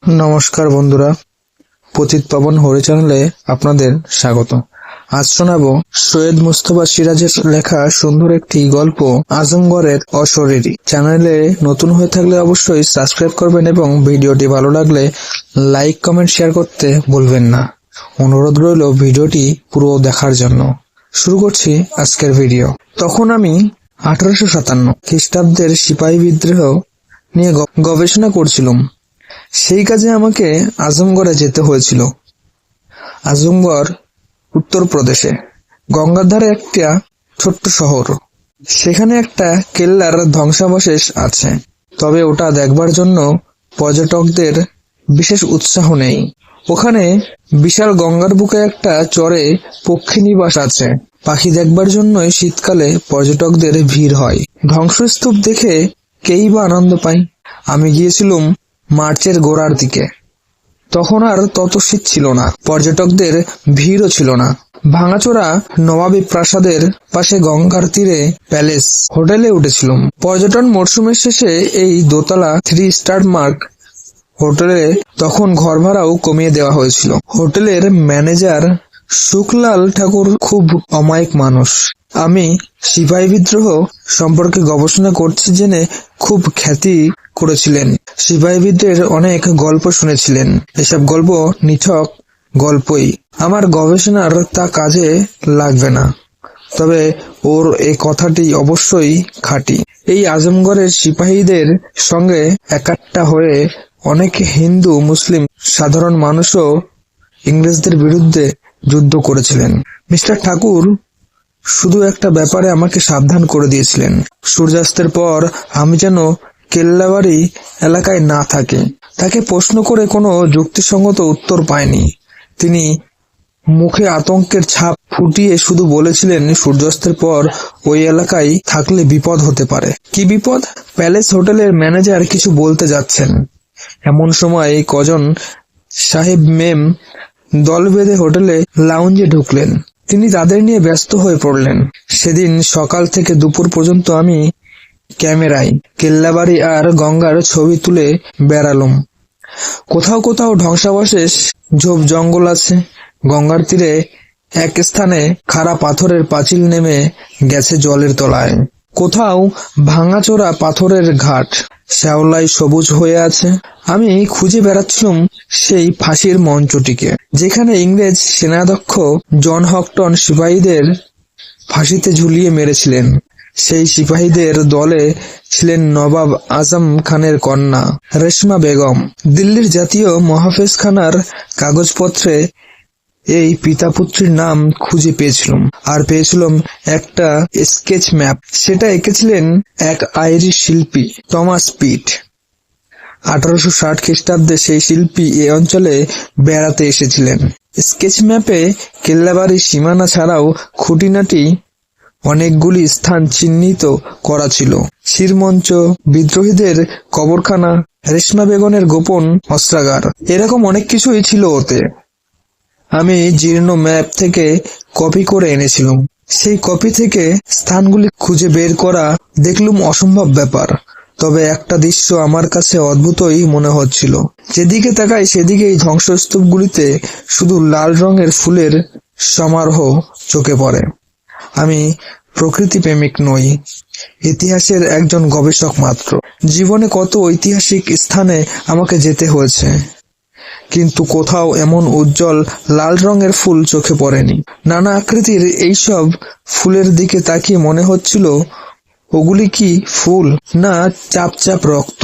নমস্কার বন্ধুরা, পতিত পাবন হরি চ্যানেলে আপনাদের স্বাগত। আজ শোনাবো সৈয়দ মুস্তফা সিরাজের লেখা সুন্দর একটি গল্প, আজমগড়ের অশরীরী। চ্যানেলে নতুন হয়ে থাকলে অবশ্যই সাবস্ক্রাইব করবেন এবং ভিডিওটি ভালো লাগলে লাইক, কমেন্ট, শেয়ার করতে ভুলবেন না। অনুরোধ রইল ভিডিওটি পুরো দেখার জন্য। শুরু করছি আজকের ভিডিও। তখন আমি 1857 খ্রিস্টাব্দের সিপাহী বিদ্রোহ নিয়ে গবেষণা করছিলাম। সেই কাজে আমাকে আজমগড়ে যেতে হয়েছিল। আজমগড় উত্তরপ্রদেশে, গঙ্গার ধারে একটা ছোট্ট শহর। সেখানে একটা কেল্লার ধ্বংসাবশেষ আছে, তবে ওটা দেখবার জন্য পর্যটকদের বিশেষ উৎসাহ নেই। ওখানে বিশাল গঙ্গার বুকে একটা চরে পক্ষী নিবাস আছে। পাখি দেখবার জন্যই শীতকালে পর্যটকদের ভিড় হয়। ধ্বংসস্তূপ দেখে কেই বা আনন্দ পায়। আমি গিয়েছিলাম মার্চের গোড়ার দিকে। তখন আর তত শীত ছিল না, পর্যটকদের ভিড়ও ছিল না। ভাঙাচোরা নবাবী প্রাসাদের পাশে গঙ্গার তীরে প্যালেস হোটেলে উঠেছিলাম। পর্যটন মরশুমের শেষে এই দোতলা 3 স্টার মার্ক হোটেলে তখন ঘর ভাড়াও কমিয়ে দেওয়া হয়েছিল। হোটেলের ম্যানেজার সুখলাল ঠাকুর খুব অমায়িক মানুষ। আমি সিপাহী বিদ্রোহ সম্পর্কে গবেষণা করছি জেনে খুব খ্যাতি করেছিলেন। সিপাহী বিদ্রোহের অনেক গল্প শুনেছিলেন। এসব গল্প নিছক গল্পই, আমার গবেষণার তা কাজে লাগবে না। তবে ওর এই কথাটি অবশ্যই খাঁটি। এই আজমগড়ের সিপাহীদের সঙ্গে একাট্টা হয়ে অনেক হিন্দু, মুসলিম, সাধারণ মানুষও ইংরেজদের বিরুদ্ধে যুদ্ধ করেছিলেন। মিস্টার ঠাকুর শুধু একটা ব্যাপারে আমাকে সাবধান করে দিয়েছিলেন, সূর্যাস্তের পর আমি যেন কেল্লাবাড়ি এলাকায় না থাকি। তাকে প্রশ্ন করে কোনো যুক্তিসঙ্গত উত্তর পায়নি। তিনি মুখে আতঙ্কের ছাপ ফুটিয়ে শুধু বলেছিলেন, সূর্যাস্তের পর ওই এলাকায় থাকলে বিপদ হতে পারে। কি বিপদ? প্যালেস হোটেলের ম্যানেজার কিছু বলতে যাচ্ছেন, এমন সময় কজন সাহেব মেম দল বেঁধে হোটেলে লাউঞ্জে ঢুকলেন। তিনি তাদের নিয়ে ব্যস্ত হয়ে পড়লেন। সেদিন সকাল থেকে দুপুর পর্যন্ত আমি ক্যামেরায় কেল্লাবাড়ি আর গঙ্গার ছবি তুলে বেড়ালাম। কোথাও কোথাও ধ্বংসাবশেষ, ঝোপ জঙ্গল আছে। গঙ্গার তীরে এক স্থানে খাড়া পাথরের পাঁচিল নেমে গেছে জলের তলায়। কোথাও ভাঙাচোরা পাথরের ঘাট শ্যাওলায় সবুজ হয়ে আছে। আমি খুঁজে বেড়াচ্ছিলাম সেই ফাঁসির মঞ্চটিকে, যেখানে ইংরেজ সেনাধ্যক্ষ জন হকটন সিপাহীদের ফাঁসিতে ঝুলিয়ে মেরেছিলেন। সেই সিপাহীদের দলে ছিলেন নবাব আজম খানের কন্যা রেশমা বেগম। দিল্লির জাতীয় মহাফেজখানার কাগজপত্রে এই পিতাপুত্রীর নাম খুঁজে পেয়েছিলাম, আর পেয়েছিলাম একটা স্কেচ ম্যাপ। সেটা এঁকেছিলেন এক আইরিশ শিল্পী, টমাস পিট। 1860 খ্রিস্টাব্দে সেই শিল্পী এ অঞ্চলে বেড়াতে এসেছিলেন। স্কেচ ম্যাপে কেল্লাবাড়ির সীমানা ছাড়াও খুঁটিনাটি অনেকগুলি স্থান চিহ্নিত করা ছিল। শিরমঞ্চ, বিদ্রোহীদের কবরখানা, রেশমা বেগমের গোপন অস্ত্রাগার, এরকম অনেক কিছুই ছিল ওতে। আমি জীর্ণ ম্যাপ থেকে কপি করে এনেছিলাম। সেই কপি থেকে স্থানগুলি খুঁজে বের করা দেখলুম অসম্ভব ব্যাপার। তবে একটা দৃশ্য আমার কাছে অদ্ভুতই মনে হচ্ছিল। যেদিকে তাকাই সেদিকেই ধ্বংসস্তূপগুলিতে শুধু লাল রঙের ফুলের সমারোহ চোখে পড়ে। আমি প্রকৃতি প্রেমিক নই, ইতিহাসের একজন গবেষক মাত্র। জীবনে কত ঐতিহাসিক স্থানে আমাকে যেতে হয়েছে, কিন্তু কোথাও এমন উজ্জ্বল লাল রঙের ফুল চোখে পড়েনি। নানা আকৃতির এইসব ফুলের দিকে তাকিয়ে মনে হচ্ছিল, ওগুলি কি ফুল না চাপ চাপ রক্ত?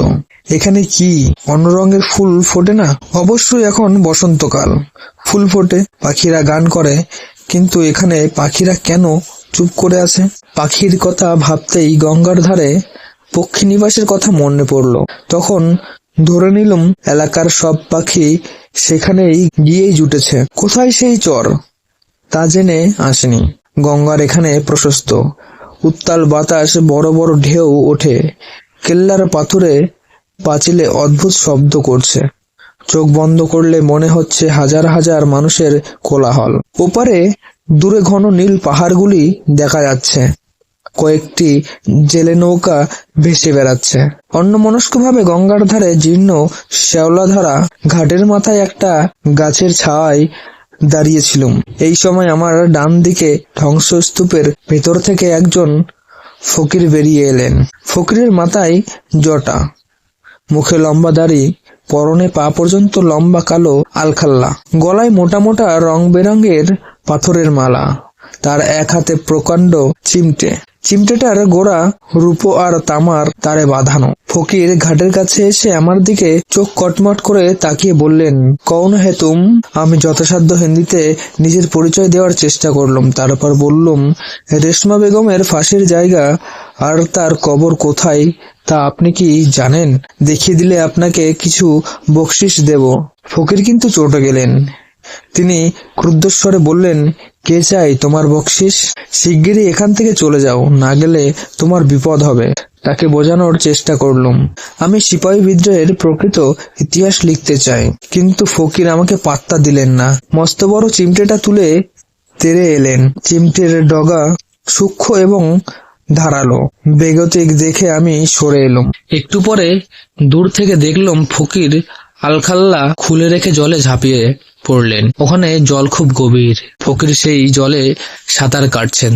এখানে কি অন্য রঙের ফুল ফোটে না? অবশ্যই এখন বসন্তকাল, ফুল ফোটে, পাখিরা গান করে, কিন্তু এখানে পাখিরা কেন চুপ করে আছে? পাখির কথা ভাবতেই গঙ্গার ধারে পক্ষী নিবাসের কথা মনে পড়ল। তখন ধরে নিলাম এলাকার সব পাখি সেখানেই গিয়েই জুটেছে। কোথায় সেই চর তা জেনে আসেনি। গঙ্গার এখানে প্রশস্ত, উত্তাল বাতাস, বড় বড় ঢেউ ওঠে। কেল্লার পাথুরে পাঁচিলে অদ্ভুত শব্দ করছে। চোখ বন্ধ করলে মনে হচ্ছে হাজার হাজার মানুষের কোলাহল। ওপারে দূরে ঘন নীল পাহাড়গুলি দেখা যাচ্ছে। কয়েকটি জেলে নৌকা ভেসে বেড়াচ্ছে। অন্যমনস্কভাবে গঙ্গার ধারে জীর্ণ শ্যাওলাধরা ঘাটের মাথায় একটা গাছের ছায়ায় দাঁড়িয়েছিলুম। এই সময় আমার ডান দিকে ধ্বংসস্তূপের ভেতর থেকে একজন ফকির বেরিয়ে এলেন। ফকিরের মাথায় জটা, মুখে লম্বা দাড়ি, পরনে পা পর্যন্ত লম্বা কালো আলখাল্লা, গলায় মোটা মোটা রং বেরঙের পাথরের মালা। তার এক হাতে প্রকাণ্ড চিমটে, চিমটেটার গোড়া রূপো আর তামার তারে বাঁধানো। ফকির ঘাটের কাছে এসে আমার দিকে চোখ কটমট করে তাকিয়ে বললেন, কৌন হে তুম? আমি যথাসাধ্য হিন্দিতে নিজের পরিচয় দেওয়ার চেষ্টা করলাম। তারপর বললুম, রেশমা বেগমের ফাঁসির জায়গা আর তার কবর কোথায় তা আপনি কি জানেন? দেখিয়ে দিলে আপনাকে কিছু বকশিস দেব। ফকির কিন্তু চটে গেলেন। তিনি ক্রুদ্ধস্বরে বললেন, কে চাই তোমার বকশিস? শিগগিরই এখান থেকে চলে যাও, না গেলে তোমার বিপদ হবে। তাকে বোঝানোর চেষ্টা করলুম আমি সিপাহী বিদ্রোহের প্রকৃত ইতিহাস লিখতে চাই। কিন্তু ফকির আমাকে পাত্তা দিলেন না। মস্ত বড় চিমটেটা তুলে তেড়ে এলেন। চিমটের ডগা সূক্ষ্ম এবং ধারালো। বেগতিক দেখে আমি সরে এলাম। একটু পরে দূর থেকে দেখলাম ফকির আলখাল্লা খুলে রেখে জলে ঝাঁপিয়ে পড়লেন। ওখানে জল খুব গভীর। ফকির সেই জলে সাঁতার কাটছেন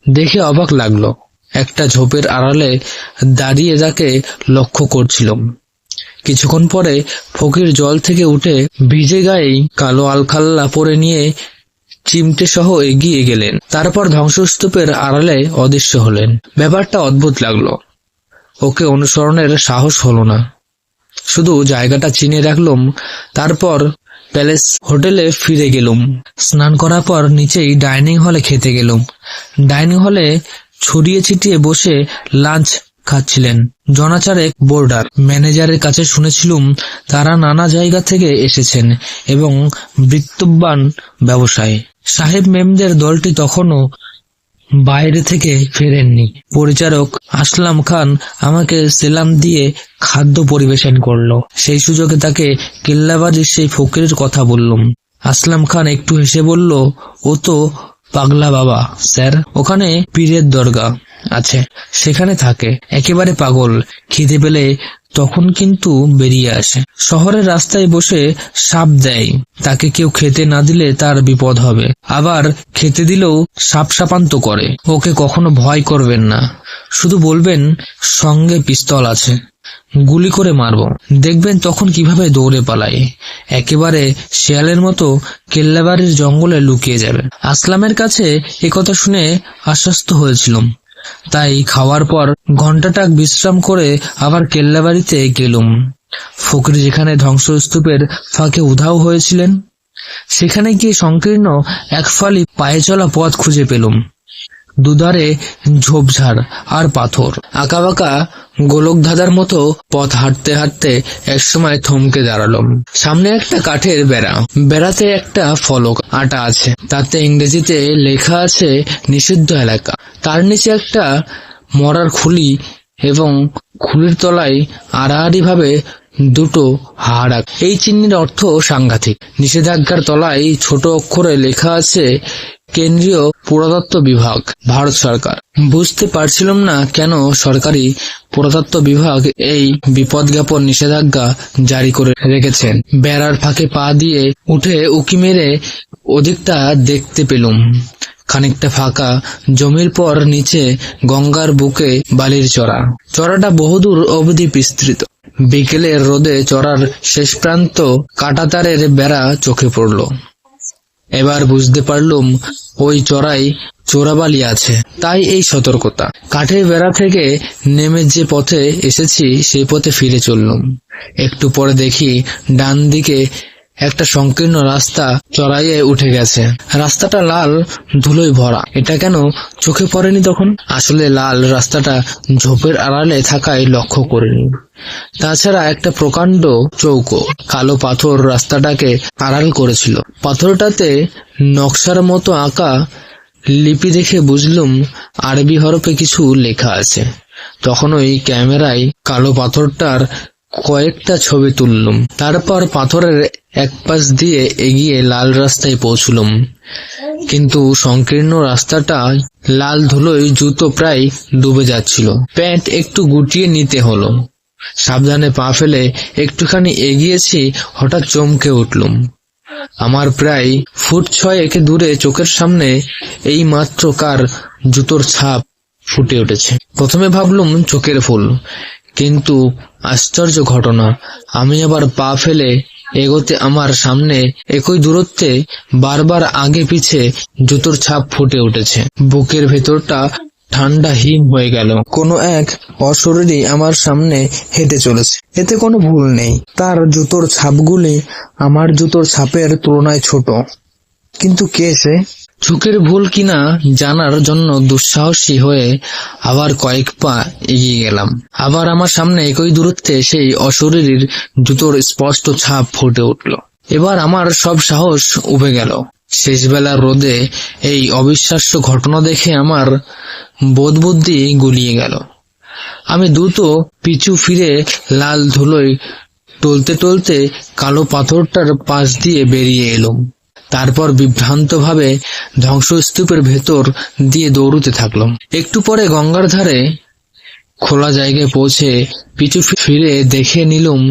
দেখে অবাক লাগলো। একটা ঝোপের আড়ালে দাঁড়িয়ে তাকে লক্ষ্য করছিলাম। কিছুক্ষণ পরে ফকির জল থেকে উঠে ভিজে গায়েই কালো আলখাল্লা পরে নিয়ে চিমটে সহ এগিয়ে গেলেন। তারপর ধ্বংসস্তূপের আড়ালে অদৃশ্য হলেন। ব্যাপারটা অদ্ভুত লাগলো। ওকে অনুসরণের সাহস হলো না। শুধু জায়গাটা চিনে রাখলাম। তারপর প্যালেস হোটেলে ফিরে গেলুম। স্নান করার পর নিচেই ডাইনিং হলে খেতে গেলুম। ডাইনিং হলে ছড়িয়ে ছিটিয়ে বসে লাঞ্চ খাচ্ছিলেন জনাচারেক বোর্ডার। ম্যানেজারের কাছে শুনেছিলুম তারা নানা জায়গা থেকে এসেছেন এবং বৃত্তবান ব্যবসায়ী। সাহেব মেমদের দলটি তখনও বাইরে থেকে ফেরেননি। পরিচারক আসলাম খান আমাকে সেলাম দিয়ে খাদ্য পরিবেশন করলো। সেই সুযোগে তাকে কেল্লাবাজির সেই ফকিরের কথা বললুম। আসলাম খান একটু হেসে বলল, ও তো পাগলা বাবা স্যার, ওখানে পীরের দরগা আছে, সেখানে থাকে। একেবারে পাগল। খিদে পেলে তখন কিন্তু বেরিয়ে আসে। শহরের রাস্তায় বসে সাপ দেয়। তাকে কেউ খেতে না দিলে তার বিপদ হবে। আবার খেতে দিলেও সাপ সাপান্ত করে। ওকে কখনো ভয় করবেন না। শুধু বলবেন সঙ্গে পিস্তল আছে, গুলি করে মারব। দেখবেন তখন কিভাবে দৌড়ে পালায়। একেবারে শেয়ালের মতো কেল্লাবাড়ির জঙ্গলে লুকিয়ে যাবে। আসলামের কাছে একথা শুনে আশ্বস্ত হয়েছিলাম। তাই খাওয়ার পর ঘণ্টাটাক বিশ্রাম করে আবার কেল্লাবাড়িতে গেলুম। ফকির যেখানে ধ্বংসস্তূপের ফাঁকে উধাও হয়েছিলেন সেখানে গিয়ে সংকীর্ণ এক ফালি পায়ে চলা পথ খুঁজে পেলুম। দুধারে ঝোপঝাড় আর পাথর। আঁকাবাঁকা গোলকধাঁধার মতো পথ হাঁটতে হাঁটতে একসময় থমকে দাঁড়ালাম। সামনে একটা কাঠের বেড়া। বেড়াতে একটা ফলক আটা আছে। তাতে ইংরেজিতে লেখা আছে নিষিদ্ধ এলাকা। তার নিচে একটা মরার খুলি এবং খুলির তলায় আড়াআড়ি ভাবে দুটো হাড়। এই চিহ্নের অর্থ সাংঘাতিক। নিষেধাজ্ঞার তলায় ছোট অক্ষরে লেখা আছে কেন্দ্রীয় পুরাতত্ত্ব বিভাগ, ভারত সরকার। বুঝতে পারছিলাম না কেন সরকারি পুরাতত্ত্ব বিভাগ এই বিপদজ্ঞাপন নিষেধাজ্ঞা জারি করে রেখেছেন। বেড়ার ফাঁকে পা দিয়ে উঠে উকি মেরে ওদিকটা দেখতে পেলুম। খানিকটা ফাঁকা জমির পর নিচে গঙ্গার বুকে বালির চড়া। চড়াটা বহুদূর অবধি বিস্তৃত। বিকেলের রোদে চড়ার শেষ প্রান্ত কাঁটাতারের বেড়া চোখে পড়ল। এবার বুঝতে পারলুম ওই চড়াই চোরাবালি আছে, তাই এই সতর্কতা। কাঠের বেড়া থেকে নেমে যে পথে এসেছি সেই পথে ফিরে চললুম। একটু পরে দেখি ডান দিকে একটা সংকীর্ণ রাস্তা চড়াইয়ে উঠে গেছে। রাস্তাটা লাল ধুলোয় ভরা। এটা কেন চোখে পড়েনি তখন? আসলে লাল রাস্তাটা ঝোপের আড়ালে থাকায় লক্ষ্য করিনি। তাছাড়া একটা প্রকাণ্ড চৌকো কালো পাথর রাস্তাটাকে আড়াল করেছিল। পাথরটাতে নকশার মতো আঁকা লিপি দেখে বুঝলুম আরবি হরফে কিছু লেখা আছে। তখন ওই ক্যামেরায় কালো পাথরটার কয়েকটা ছবি তুললুম। তারপর পাথরের এক পাশ দিয়ে এগিয়ে লাল রাস্তায় পৌঁছলুম, কিন্তু সংকীর্ণ রাস্তাটা লাল ধুলোয় জুতো প্রায় ডুবে যাচ্ছিল। প্যান্ট একটু গুটিয়ে নিতে হলো। সাবধানে পা ফেলে একটুখানি এগিয়েছি, হঠাৎ চমকে উঠলুম। আমার প্রায় ফুট 6 দূরে চোখের সামনে এই মাত্র কার জুতোর ছাপ ফুটে উঠেছে। প্রথমে ভাবলুম চোখের ফুল, কিন্তু আশ্চর্য ঘটনা, আমি আবার পা ফেলে এগোতে আমার সামনে একই দূরত্বে বারবার আগে পিছে জুতোর ছাপ ফুটে উঠেছে। বুকের ভেতরটা ঠান্ডা হিম হয়ে গেল। কোনো এক অশরীরী আমার সামনে হেঁটে চলেছে, এতে কোনো ভুল নেই। তার জুতোর ছাপগুলি আমার জুতোর ছাপের তুলনায় ছোট, কিন্তু কে সে? চোখের ভুল কিনা জানার জন্য দুঃসাহসী হয়ে আবার কয়েক পা এগিয়ে গেলাম। আবার আমার সামনে একই দূরত্বে সেই অশরীরীর জুতোর স্পষ্ট ছাপ ফুটে উঠল। এবার আমার সব সাহস উবে গেল। শেষবেলার রোদে এই অবিশ্বাস্য ঘটনা দেখে আমার বোধবুদ্ধি গুলিয়ে গেল। আমি দ্রুত পিছু ফিরে লাল ধুলোয় টলতে টলতে কালো পাথরটার পাশ দিয়ে বেরিয়ে এলাম। তারপর বিভ্রান্তভাবে ধ্বংসস্তূপের ভেতর দিয়ে দৌড়তে থাকলাম। একটু পরে গঙ্গার ধারে খোলা জায়গায় পৌঁছে পিছু ফিরে দেখে নিলুম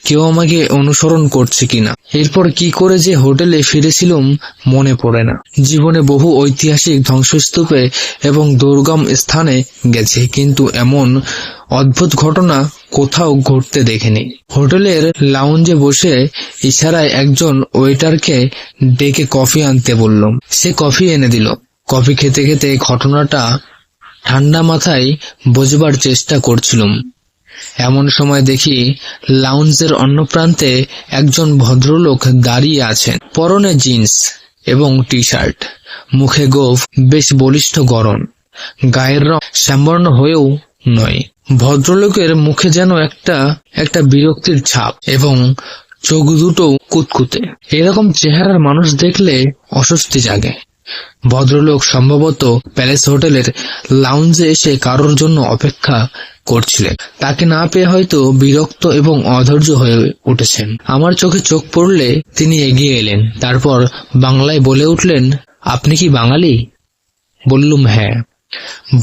কেউ আমাকে অনুসরণ করছে কিনা। এরপর কি করে যে হোটেলে ফিরেছিলুম মনে পড়ে না। জীবনে বহু ঐতিহাসিক ধ্বংসস্তূপে এবং দুর্গম স্থানে গেছে, কিন্তু এমন অদ্ভুত ঘটনা কোথাও ঘটতে দেখিনি। হোটেলের লাউঞ্জে বসে ইশারায় একজন ওয়েটারকে ডেকে কফি আনতে বললাম। সে কফি এনে দিল। কফি খেতে খেতে ঘটনাটা ঠান্ডা মাথায় বোঝবার চেষ্টা করছিলাম। এমন সময় দেখি লাউঞ্জের অন্য প্রান্তে একজন ভদ্রলোক দাঁড়িয়ে আছেন। পরনে জিন্স এবং টি শার্ট, মুখে গোঁফ, বেশ বলিষ্ঠ গড়ন, গায়ের রং শ্যামবর্ণ হয়েও নয়। ভদ্রলোকের মুখে যেন একটা বিরক্তির ছাপ এবং চোখ দুটো কুতকুতে। এরকম চেহারার মানুষ দেখলে অস্বস্তি জাগে। ভদ্রলোক সম্ভবত প্যালেস হোটেলের লাউঞ্জে এসে কারোর জন্য অপেক্ষা করছিলেন। তাকে না পেয়ে হয়তো বিরক্ত এবং অধৈর্য হয়ে উঠেছেন। আমার চোখে চোখ পড়লে তিনি এগিয়ে এলেন। তারপর বাংলায় বলে উঠলেন, আপনি কি বাঙালি? বললুম হ্যাঁ।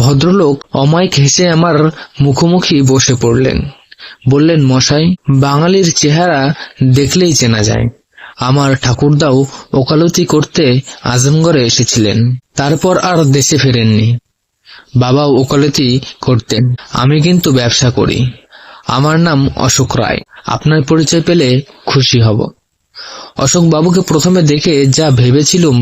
ভদ্রলোক অমায়িক হেসে আমার মুখোমুখি বসে পড়লেন। বললেন, মশাই, বাঙালির চেহারা দেখলেই চেনা যায়। আমার ঠাকুরদাও ওকালতি করতে আজমগড়ে এসেছিলেন, তারপর আর দেশে ফেরেননি। বাবাও ওকালতি করতেন, আমি কিন্তু ব্যবসা করি। আমার নাম অশোক রায়। আপনার পরিচয় পেলে খুশি হব। অশোক বাবুকে প্রথমে দেখে যা ভেবেছিলুম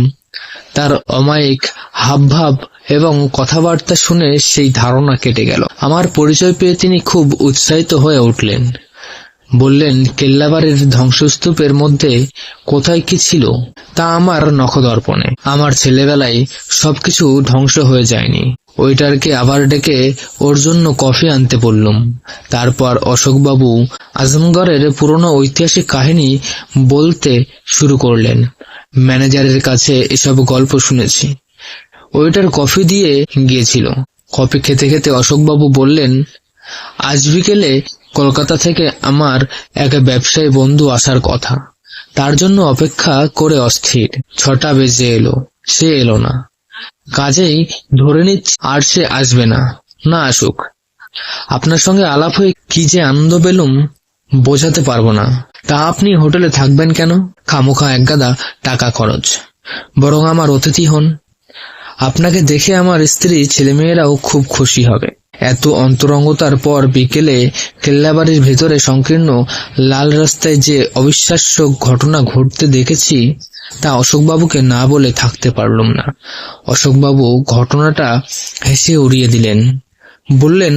তার অমায়িক হাবভাব এবং কথাবার্তা শুনে সেই ধারণা কেটে গেল। আমার পরিচয় পেয়ে তিনি খুব উৎসাহিত হয়ে উঠলেন। বললেন, কেল্লাবাড়ির ধ্বংসস্তূপের মধ্যে কোথায় কি ছিল তা আমার নখদর্পণে। আমার ছেলেবেলায় সবকিছু ধ্বংস হয়ে যায়নি। ওয়েটারকে আবার ডেকে ওর জন্য কফি আনতে বললুম। তারপর অশোকবাবু আজমগড়ের পুরনো ঐতিহাসিক কাহিনী বলতে শুরু করলেন। ম্যানেজারের কাছে এসব গল্প শুনেছি। ওয়েটার কফি দিয়ে গিয়েছিল। কফি খেতে খেতে অশোকবাবু বললেন, আজ বিকেলে কলকাতা থেকে আমার এক ব্যবসায়ী বন্ধু আসার কথা। তার জন্য অপেক্ষা করে অস্থির। 6টা বেজে এলো, সে এলো না। কাজেই ধরে নিচ্ছি আর সে আসবে না। না আসুক। আপনার সঙ্গে আলাপ হয়ে কি যে আনন্দ পেলুম বোঝাতে পারবো না। তা আপনি হোটেলে থাকবেন কেন? খামোখা একগাদা টাকা খরচ, বরং আমার অতিথি হন। আপনাকে দেখে আমার স্ত্রী ছেলেমেয়েরাও খুব খুশি হবে। এত অন্তরঙ্গতার পর বিকেলে কেল্লাবাড়ির ভেতরে সংকীর্ণ লাল রাস্তায় যে অবিশ্বাস্য ঘটনা ঘটতে দেখেছি তা অশোকবাবুকে না বলে থাকতে পারলুম না। অশোকবাবু ঘটনাটা হেসে উড়িয়ে দিলেন। বললেন,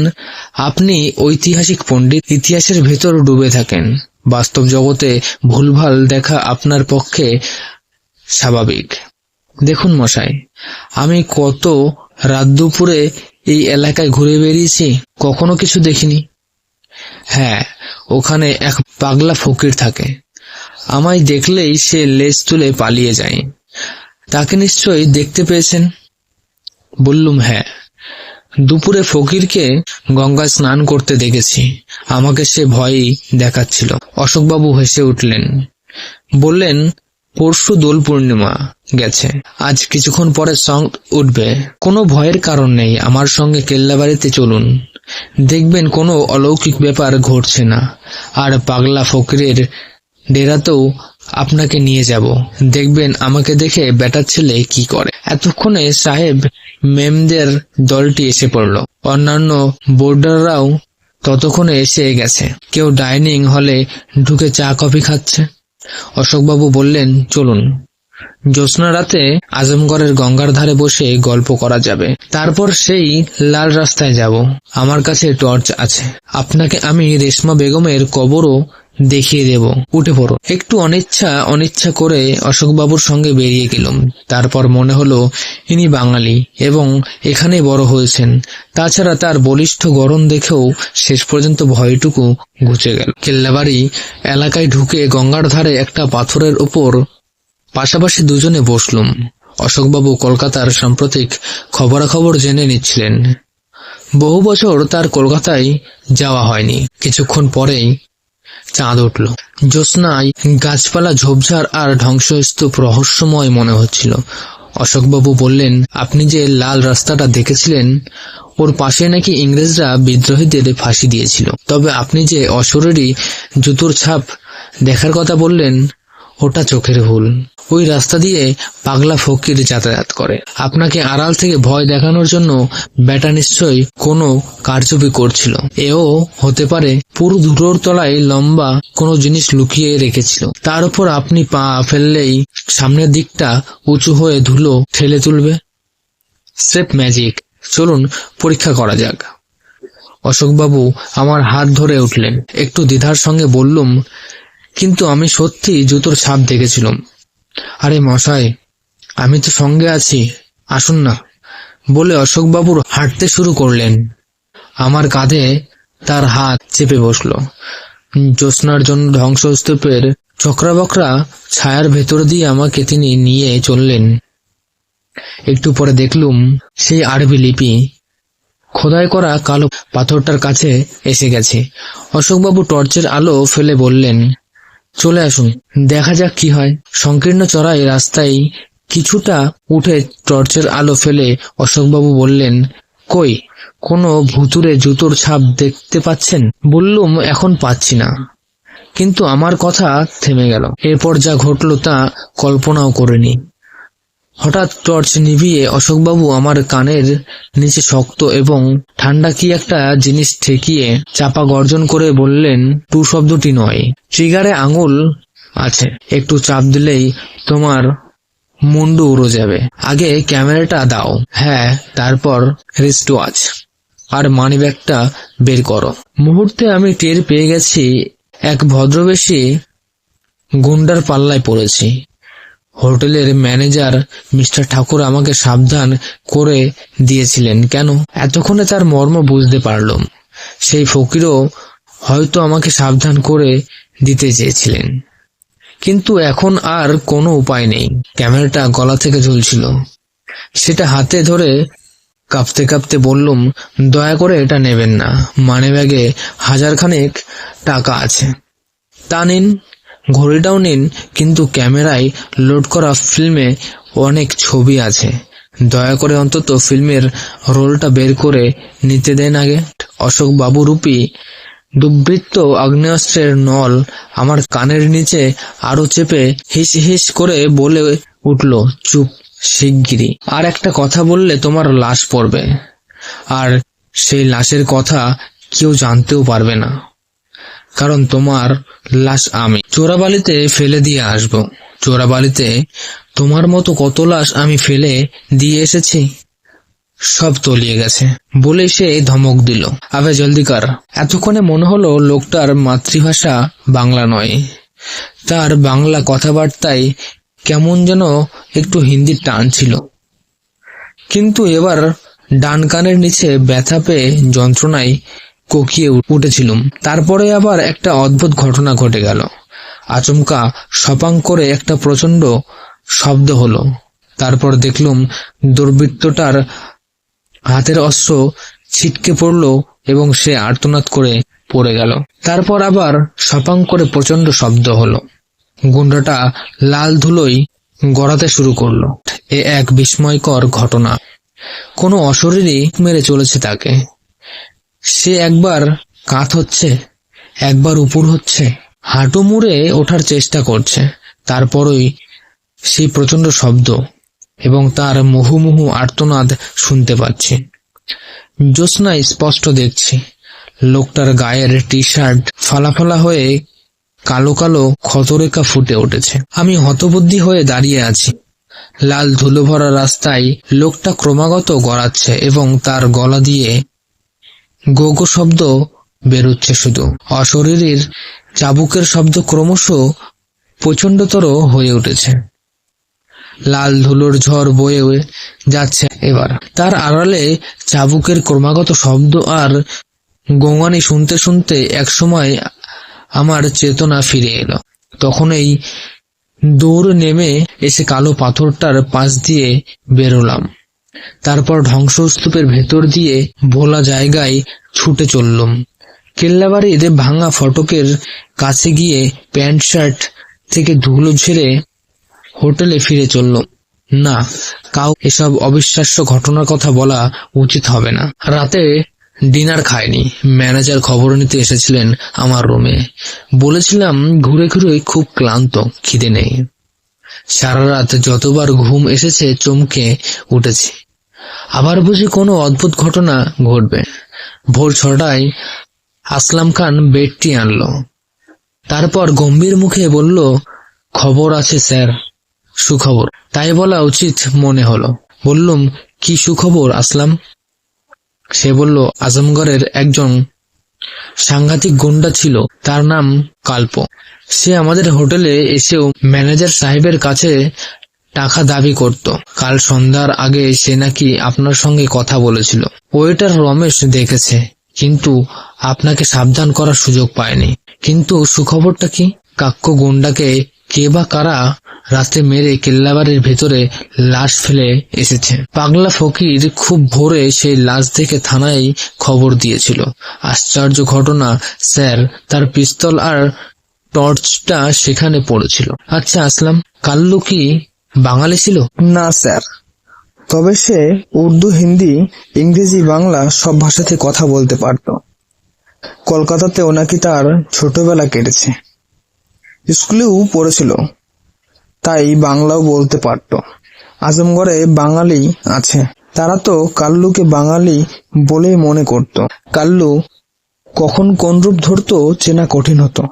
আপনি ঐতিহাসিক পণ্ডিত, ইতিহাসের ভেতর ডুবে থাকেন। বাস্তব জগতে ভুলভাল দেখা আপনার পক্ষে স্বাভাবিক। দেখুন মশাই, আমি কত রাত দুপুরে এই এলাকায় ঘুরে বেরিয়েছি, কখনো কিছু দেখিনি। হ্যাঁ, ওখানে এক পাগলা ফকির থাকে। আমায় দেখলেই সে লেজ তুলে পালিয়ে যায়। তাকে নিশ্চয়ই দেখতে পেয়েছেন? বললুম হ্যাঁ। দুপুরে ফকিরকে গঙ্গায় স্নান করতে দেখেছি। আমাকে সে ভয়ই দেখাচ্ছিল। অশোকবাবু হেসে উঠলেন। বললেন, পরশু দোল পূর্ণিমা গেছে, আজ কিছুক্ষণ পরে সং উঠবে। কোনো ভয়ের কারণ নেই, আমার সঙ্গে কেল্লাবাড়িতে চলুন, দেখবেন কোনো অলৌকিক ব্যাপার ঘটছে না। আর পাগলা ফকিরের ডেরাতেও আপনাকে নিয়ে যাব, দেখবেন আমাকে দেখে বেটার ছেলে কি করে। এতক্ষণে সাহেব মেমদের দলটি এসে পড়ল। অন্যান্য বোর্ডাররাও ততক্ষণে এসে গেছে। কেউ ডাইনিং হলে ঢুকে চা কফি খাচ্ছে। অশোকবাবু বললেন, চলুন, জ্যোৎস্না রাতে আজমগড়ের গঙ্গার ধারে বসে গল্প করা যাবে। তারপর সেই লাল রাস্তায় যাব। আমার কাছে টর্চ আছে, আপনাকে আমি রেশমা বেগমের কবরও দেখিয়ে দেব, উঠে পড়ো। একটু অনিচ্ছা করে অশোকবাবুর সঙ্গে বেরিয়ে গেলাম। তারপর মনে হলো ইনি বাঙালি এবং এখানে বড় হয়েছেন। তাছাড়া তার বলিষ্ঠ গড়ন দেখেও শেষ পর্যন্ত ভয়টুকু ঘুচে গেল। কেল্লাবাড়ি এলাকায় ঢুকে গঙ্গার ধারে একটা পাথরের উপর পাশাপাশি দুজনে বসলুম। অশোকবাবু কলকাতার সাম্প্রতিক খবরাখবর জেনে নিচ্ছিলেন। বহু বছর তার কলকাতায় যাওয়া হয়নি। কিছুক্ষণ পরেই চাঁদ উঠল। জ্যোৎস্নায় গাছপালা ঝোপঝাড় আর ধ্বংসস্তূপ রহস্যময় মনে হচ্ছিল। অশোকবাবু বললেন, আপনি যে লাল রাস্তাটা দেখেছিলেন, ওর পাশে নাকি ইংরেজরা বিদ্রোহীদের ফাঁসি দিয়েছিল। তবে আপনি যে অশরীরী জুতোর ছাপ দেখার কথা বললেন, ওটা চোখের ভুল। ওই রাস্তা দিয়ে পাগলা ফকির যাতায়াত করে। আপনাকে আড়াল থেকে ভয় দেখানোর জন্য বেটা নিশ্চয়ই কোনো কারচুপি করছিল। এও হতে পারে পুরো ধুলোর তলায় লম্বা কোনো জিনিস লুকিয়ে রেখেছিল। তার উপর আপনি পা ফেললেই সামনের দিকটা উঁচু হয়ে ধুলো ঠেলে তুলবে। স্রেফ ম্যাজিক, চলুন পরীক্ষা করা যাক। অশোকবাবু আমার হাত ধরে উঠলেন। একটু দ্বিধার সঙ্গে বললুম, কিন্তু আমি সত্যি জুতোর ছাপ দেখেছিলাম। আরে মশাই, আমি তো সঙ্গে আছি, আসুন না, বলে অশোকবাবুর হাঁটতে শুরু করলেন। আমার কাঁধে তার হাত চেপে বসল। জ্যোৎস্নার জন্য ধ্বংসস্তূপের চক্রাবক্রা ছায়ার ভেতর দিয়ে আমাকে তিনি নিয়ে চললেন। একটু পরে দেখলুম সেই আরবি লিপি খোদাই করা কালো পাথরটার কাছে এসে গেছে। অশোকবাবু টর্চের আলো ফেলে বললেন, চলে আসুন, দেখা যাক কি হয়। সংকীর্ণ চড়াই রাস্তায় কিছুটা উঠে টর্চের আলো ফেলে অশোকবাবু বললেন, কই, কোনো ভুতুরে জুতোর ছাপ দেখতে পাচ্ছেন? বললুম, এখন পাচ্ছি না। কিন্তু আমার কথা থেমে গেল। এরপর যা ঘটল তা কল্পনাও করিনি। হঠাৎ টর্চ নিভিয়ে অশোকবাবু আমার কানের নিচে শক্ত এবং ঠান্ডা কি একটা জিনিস ঠেকিয়ে চাপা গর্জন করে বললেন, টু শব্দটি নয়, ট্রিগারে আঙুল আছে, একটু চাপ দিলেই তোমার মুন্ডু উড়ে যাবে। আগে ক্যামেরাটা দাও। হ্যাঁ, তারপর রিস্ট ওয়াচ আর মানিব্যাগটা বের করো। মুহূর্তে আমি টের পেয়ে গেছি এক ভদ্রবেশী গুন্ডার পাল্লায় পড়েছি। হোটেলের ম্যানেজার মিস্টার ঠাকুর আমাকে সাবধান করে দিয়েছিলেন। কেন? এতক্ষণে তার মর্ম বুঝতে পারলাম। সেই ফকিরও হয়তো আমাকে সাবধান করে দিতে চেয়েছিলেন, কিন্তু এখন আর কোনো উপায় নেই। ক্যামেরাটা গলা থেকে ঝুলছিল। সেটা হাতে ধরে কাঁপতে কাঁপতে বললুম, দয়া করে এটা নেবেন না, মানিব্যাগে 1000 খানেক টাকা আছে, তা নিন। ঘড়িটাও নিন, কিন্তু ক্যামেরায় লোড করা ফিল্মে অনেক ছবি আছে, দয়া করে অন্তত ফিল্মের রোলটা বের করে নিতে দেন আগে। অশোক বাবুরূপী দুর্বৃত্ত আগ্নেয়াস্ত্রের নল আমার কানের নিচে আরো চেপে হিস হিস করে বলে উঠল, চুপ, শিগগিরই। আর একটা কথা বললে তোমার লাশ পড়বে, আর সেই লাশের কথা কেউ জানতেও পারবে না, কারণ তোমার লাশ আমি চোরাবালিতে ফেলে দিয়ে আসব। চোরাবালিতে তোমার মতো কত লাশ আমি ফেলে দিয়ে এসেছি, সব তলিয়ে গেছে। বলে সে ধমক দিল, আবে জলদি কর। এতক্ষণে মনে হলো লোকটার মাতৃভাষা বাংলা নয়, তার বাংলা কথাবার্তায় কেমন যেন একটু হিন্দির টান ছিল। কিন্তু এবার ডান কানের নিচে ব্যথা পেয়ে যন্ত্রণায় কোকিয়ে উঠেছিলুম। তারপরে আবার একটা অদ্ভুত ঘটনা ঘটে গেল। আচমকা সপাং করে একটা প্রচন্ড শব্দ হলো। তারপর দেখলুম দুর্বৃত্তটার হাতের অস্ত্র ছিটকে পড়ল এবং সে আর্তনাদ করে পড়ে গেল। তারপর আবার সপাং করে প্রচন্ড শব্দ হলো। গুন্ডাটা লাল ধুলোয় গড়াতে শুরু করলো। এ এক বিস্ময়কর ঘটনা। কোনো অশরীরী মেরে চলেছে তাকে। সে একবার কাত হচ্ছে, একবার উপর হচ্ছে, হাঁটু মুড়ে ওঠার চেষ্টা করছে। তারপরই সেই প্রচন্ড শব্দ এবং তার মুহুমুহু আর্তনাদ শুনতে পাচ্ছি। জ্যোৎস্নায় স্পষ্ট দেখছি লোকটার গায়ের টি শার্ট ফালা ফালা হয়ে কালো কালো ক্ষতরেখা ফুটে উঠেছে। আমি হতবুদ্ধি হয়ে দাঁড়িয়ে আছি। লাল ধুলো ভরা রাস্তায় লোকটা ক্রমাগত গড়াচ্ছে এবং তার গলা দিয়ে গো গো শব্দ বেরোচ্ছে শুধু। অশরীরীর চাবুকের শব্দ ক্রমশ প্রচণ্ডতর হয়ে উঠেছে। লাল ধুলোর ঝড় বয়ে যাচ্ছে এবার। তার আড়ালে চাবুকের ক্রমাগত শব্দ আর গোঙানি শুনতে শুনতে একসময় আমার চেতনা ফিরে এলো। তখনই দৌড় নেমে এসে কালো পাথরটার পাশ দিয়ে বেরোলাম। তারপর ধ্বংসস্তূপের ভেতর দিয়ে ভোলা জায়গায় ছুটে চললুম। কেল্লাবাড়ির ভাঙা ফটকের কাছে গিয়ে প্যান্ট শার্ট থেকে ধুলো ঝেড়ে হোটেলে ফিরে চলল। না, কাউ এসব অবিশ্বাস্য ঘটনার কথা বলা উচিত হবে না। রাতে ডিনার খায়নি। ম্যানেজার খবর নিতে এসেছিলেন আমার রুমে। বলেছিলাম ঘুরে ঘুরে খুব ক্লান্ত, খিদে নেই। সারা রাত যতবার ঘুম এসেছে চমকে উঠেছি। আবার বুঝি কোনো অদ্ভুত ঘটনা ঘটবে। ভোর 6টায় আসলাম খান বেডটি আনলো। তারপর গম্ভীর মুখে বলল, খবর আছে স্যার, সুখবর। তাই বলা উচিত মনে হলো। বললুম, কি সুখবর আসলাম? সে বলল, আজমগড়ের একজন সাংঘাতিক গুন্ডা ছিল, তার নাম কাল্প। সে আমাদের হোটেলে এসেও ম্যানেজার সাহেবের কাছে টাকা দাবি করত। কাল সন্ধ্যার আগে সে নাকি আপনার সঙ্গে কথা বলেছিল। ওয়েটার রমেশ দেখেছে, কিন্তু আপনাকে সাবধান করার সুযোগ পায়নি। কিন্তু সুখবরটা কি? কাক্য গুন্ডাকে কে বা কারা রাতে মেরে কেল্লাবাড়ির ভেতরে লাশ ফেলে এসেছে। পাগলা ফকির খুব ভোরে সেই লাশ দেখে থানায় খবর দিয়েছিল। আশ্চর্য ঘটনা স্যার, তার পিস্তল আর টর্চটা সেখানে পড়েছিল। আচ্ছা আসলাম, কাল্লু কি বাঙালি ছিল? না স্যার, তবে সে উর্দু, হিন্দি, ইংরেজি, বাংলা সব ভাষাতে কথা বলতে পারত। কলকাতাতেও নাকি তার ছোটবেলা কেটেছে। স্কুলেও পড়েছিল, তাই বাংলাও বলতে পারত। আজমগড়ে বাঙালি আছে, তারা তো কাল্লুকে বাঙালি বলেই মনে করত। কাল্লু কখন কোন রূপ ধরত চেনা কঠিন হতো।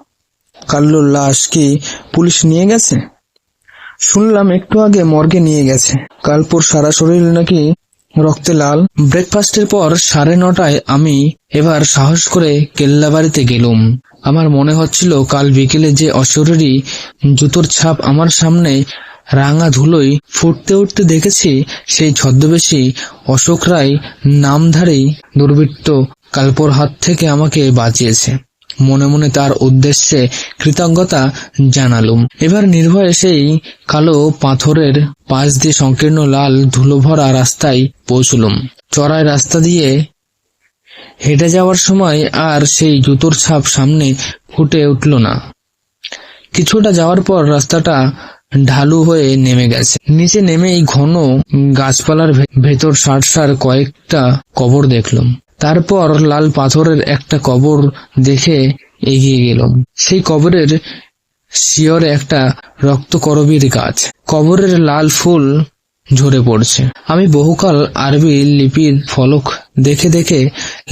কাল্লুর লাশ কি পুলিশ নিয়ে গেছে? শুনলাম একটু আগে মর্গে নিয়ে গেছে। কালপুর সারা শরীর নাকি রক্তে লাল। ব্রেকফাস্টের পর 9:30 আমি এবার সাহস করে কেল্লাবাড়িতে গেলুম। আমার মনে হচ্ছিল কাল বিকেলে যে অশরীরী জুতোর ছাপ আমার সামনে রাঙা ধুলোয় ফুটতে উঠতে দেখেছি, সেই ছদ্মবেশী অশোক রায় নামধারী দুর্বৃত্ত কাল্পর হাত থেকে আমাকে বাঁচিয়েছে। মনে মনে তার উদ্দেশ্যে কৃতজ্ঞতা জানালুম। এবার নির্ভয়ে সেই কালো পাথরের পাশ দিয়ে সংকীর্ণ লাল ধুলো ভরা রাস্তায় পৌঁছলুম। চড়াই রাস্তা দিয়ে হেঁটে যাওয়ার সময় আর সেই জুতোর ছাপ সামনে ফুটে উঠল না। কিছুটা যাওয়ার পর রাস্তাটা ঢালু হয়ে নেমে গেছে। নিচে নেমেই ঘন গাছপালার ভেতর সার কয়েকটা কবর দেখলাম। তারপর লাল পাথরের একটা কবর দেখে এগিয়ে গেলাম। সেই কবরের শিয়রে একটা রক্তকরবীর গাছ। কবরের লাল ফুল ঝরে পড়ছে। আমি বহুকাল আরবি লিপির ফলক দেখে দেখে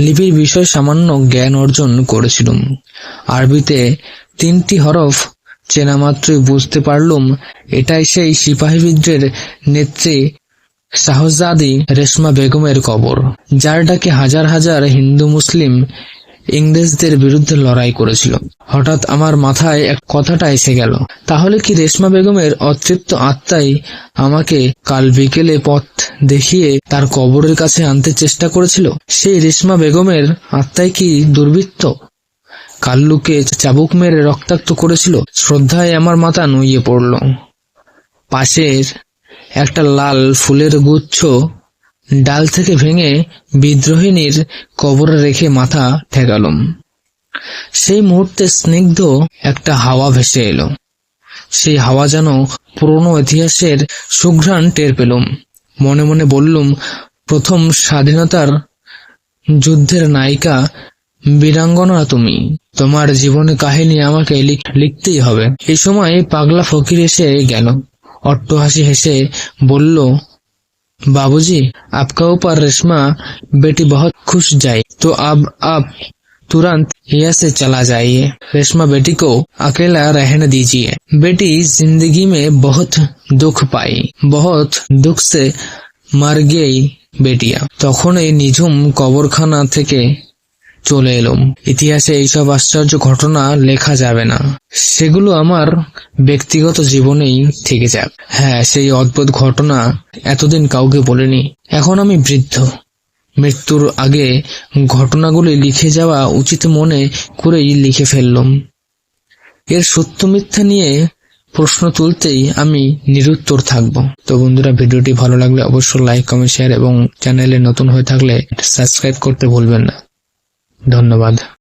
লিপির বিষয়ে সামান্য জ্ঞান অর্জন করেছিলাম। আরবিতে 3টি হরফ চেনা মাত্রই বুঝতে পারলুম এটাই সেই সিপাহী বিদ্রোহের নেত্রী শাহজাদি রেশমা বেগমের কবর, যার ডাকে হাজার হাজার হিন্দু মুসলিম ইংরেজদের বিরুদ্ধে লড়াই করেছিল। হঠাৎ আমার মাথায় এক কথাটা এসে গেল, তাহলে কি রেশমা বেগমের অতৃপ্ত আত্মাই আমাকে কাল বিকেলে পথ দেখিয়ে তার কবরের কাছে আনতে চেষ্টা করেছিল? সেই রেশমা বেগমের আত্মাই কি দুর্বৃত্ত কাল্লুকে চাবুক মেরে রক্তাক্ত করেছিল? শ্রদ্ধায় আমার মাথা নুইয়ে পড়ল। পাশের একটা লাল ফুলের গুচ্ছ ডাল থেকে ভেঙে বিদ্রোহিনীর কবরে রেখে মাথা ঠেকালুম। সেই মুহূর্তে স্নিগ্ধ একটা হাওয়া ভেসে এলো। সেই হাওয়া যেন পুরনো ইতিহাসের সুঘ্রাণ টের পেলুম। মনে মনে বললুম, প্রথম স্বাধীনতার যুদ্ধের নায়িকা বীরাঙ্গনা তুমি, তোমার জীবনের কাহিনী আমাকে লিখতেই হবে। এই সময় পাগলা ফকির এসে গেল। অট্টহাসি হেসে বলল, बाबूजी, आपका ऊपर रेशमा बेटी बहुत खुश जाए, तो अब आप तुरंत यहाँ से चला जाइए। रेशमा बेटी को अकेला रहने दीजिए। बेटी जिंदगी में बहुत दुख पाई, बहुत दुख से मर गई बेटिया। তখন এই নিঝুম কবরখানা থেকে চলে এলাম। ইতিহাসে এইসব আশ্চর্য ঘটনা লেখা যাবে না, সেগুলো আমার ব্যক্তিগত জীবনেই থেকে যাক। হ্যাঁ, সেই অদ্ভুত ঘটনা এতদিন কাউকে বলিনি। এখন আমি বৃদ্ধ, মৃত্যুর আগে ঘটনাগুলি লিখে যাওয়া উচিত মনে করেই লিখে ফেললাম। এর সত্য মিথ্যা নিয়ে প্রশ্ন তুলতেই আমি নিরুত্তর থাকব। তো বন্ধুরা, ভিডিওটি ভালো লাগলে অবশ্যই লাইক, কমেন্ট, শেয়ার এবং চ্যানেলে নতুন হয়ে থাকলে সাবস্ক্রাইব করতে ভুলবেন না। ধন্যবাদ।